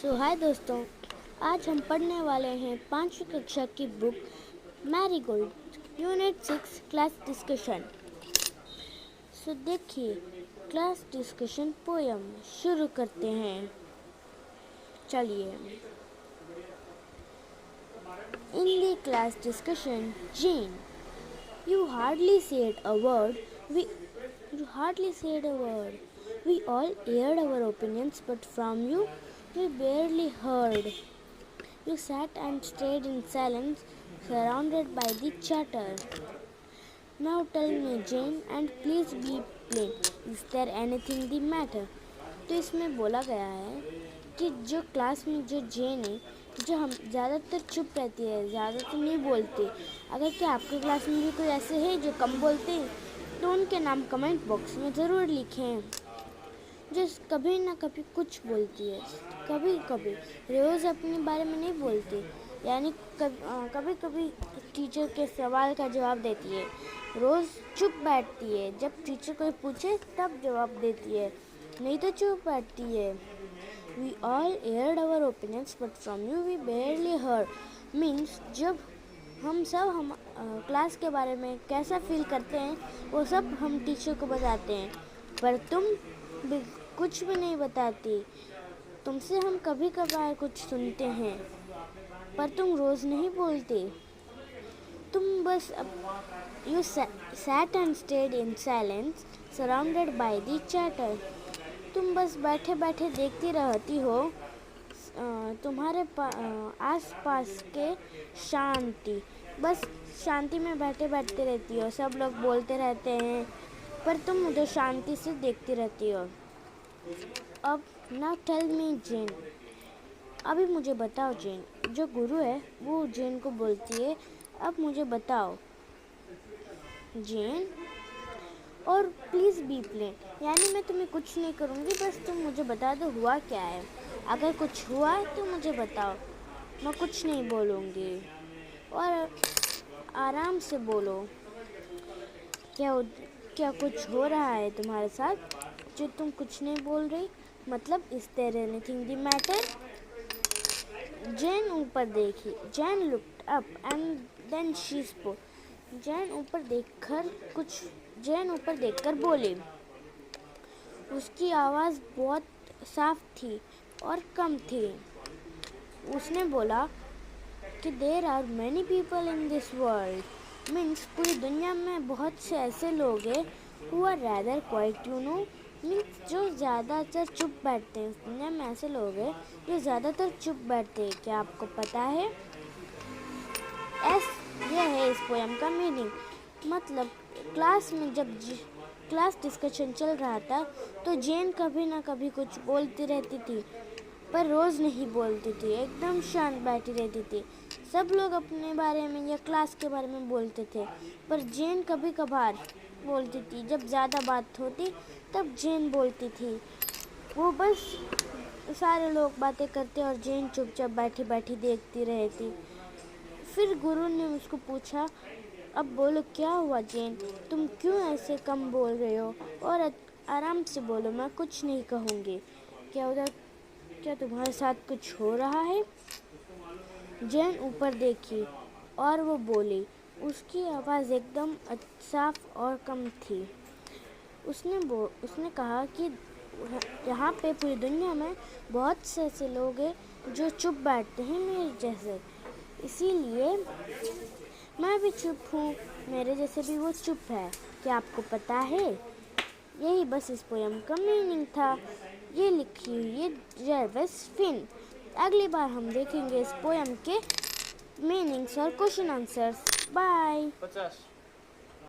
हाय दोस्तों, आज हम पढ़ने वाले हैं 5वीं कक्षा की book Marigold unit 6 class discussion. देखिए, क्लास डिस्कशन पोयम शुरू करते हैं। चलिए। In the class discussion, Jane, you hardly said a word. You hardly said a word. We all aired our opinions, but from you, we barely heard. You sat and stayed in silence, surrounded by the chatter. Now tell me, Jane, and please be plain. Is there anything the matter? तो इसमें बोला गया है कि जो class में जो जेन है, जो हम ज़्यादातर चुप रहती है, ज़्यादातर नहीं बोलती। अगर क्या आपके क्लास में भी कोई ऐसे है जो कम बोलते हैं, तो उनके नाम कमेंट बॉक्स में ज़रूर लिखें। जो कभी ना कभी कुछ बोलती है, कभी कभी रोज़ अपने बारे में नहीं बोलती, यानी कभी कभी टीचर के सवाल का जवाब देती है। रोज़ चुप बैठती है, जब टीचर कोई पूछे तब जवाब देती है, नहीं तो चुप बैठती है। We all aired our opinions, but from you we barely heard. Means जब हम क्लास के बारे में कैसा फील करते हैं, वो सब हम टीचर को बताते हैं, पर तुम कुछ भी नहीं बताती। तुमसे हम कभी कभार कुछ सुनते हैं, पर तुम रोज़ नहीं बोलते। तुम बस You sat and stayed in silence, surrounded by the chatter. तुम बस बैठे बैठे देखती रहती हो, तुम्हारे आस-पास के शांति, बस शांति में बैठे बैठते रहती हो। सब लोग बोलते रहते हैं, पर तुम उधर शांति से देखती रहती हो। अब now tell me, जेन, अभी मुझे बताओ जेन। जो गुरु है वो जेन को बोलती है, अब मुझे बताओ जेन, और प्लीज़ बी प्लेन, यानी मैं तुम्हें कुछ नहीं करूँगी, बस तुम मुझे बता दो हुआ क्या है। अगर कुछ हुआ तो मुझे बताओ, मैं कुछ नहीं बोलूँगी, और आराम से बोलो। क्या कुछ हो रहा है तुम्हारे साथ जो तुम कुछ नहीं बोल रही? मतलब is there anything the matter? Jane ऊपर देखी। Jane looked up and then she spoke. Jane ऊपर देखकर बोली। उसकी आवाज़ बहुत साफ थी और कम थी। उसने बोला कि there are many people in this world. Means पूरी दुनिया में बहुत से ऐसे लोग हैं who are rather quiet, you know. Means जो ज़्यादातर चुप बैठते हैं। दुनिया में ऐसे लोग हैं जो ज़्यादातर चुप बैठते हैं। क्या आपको पता है? यह है इस पोयम का मीनिंग। मतलब क्लास में जब क्लास डिस्कशन चल रहा था, तो जेन कभी ना कभी कुछ बोलती रहती थी, पर रोज़ नहीं बोलती थी, एकदम शांत बैठी रहती थी। सब लोग अपने बारे में या क्लास के बारे में बोलते थे, पर जेन कभी कभार बोलती थी। जब ज़्यादा बात होती तब जेन बोलती थी। वो बस सारे लोग बातें करते और जेन चुपचाप बैठी बैठी देखती रहती। फिर गुरु ने उसको पूछा, अब बोलो क्या हुआ जेन, तुम क्यों ऐसे कम बोल रहे हो? और आराम से बोलो, मैं कुछ नहीं कहूँगी। क्या तुम्हारे साथ कुछ हो रहा है? जेन ऊपर देखी और वो बोली। उसकी आवाज़ एकदम साफ और कम थी। उसने कहा कि यहाँ पे पूरी दुनिया में बहुत से ऐसे लोग हैं जो चुप बैठते हैं मेरे जैसे, इसीलिए मैं भी चुप हूँ, मेरे जैसे भी वो चुप है। क्या आपको पता है? यही बस इस पोयम का मीनिंग था। ये लिखी हुई है जर्विस फिन। अगली बार हम देखेंगे इस पोयम के मीनिंग्स और क्वेश्चन आंसर्स। बाय।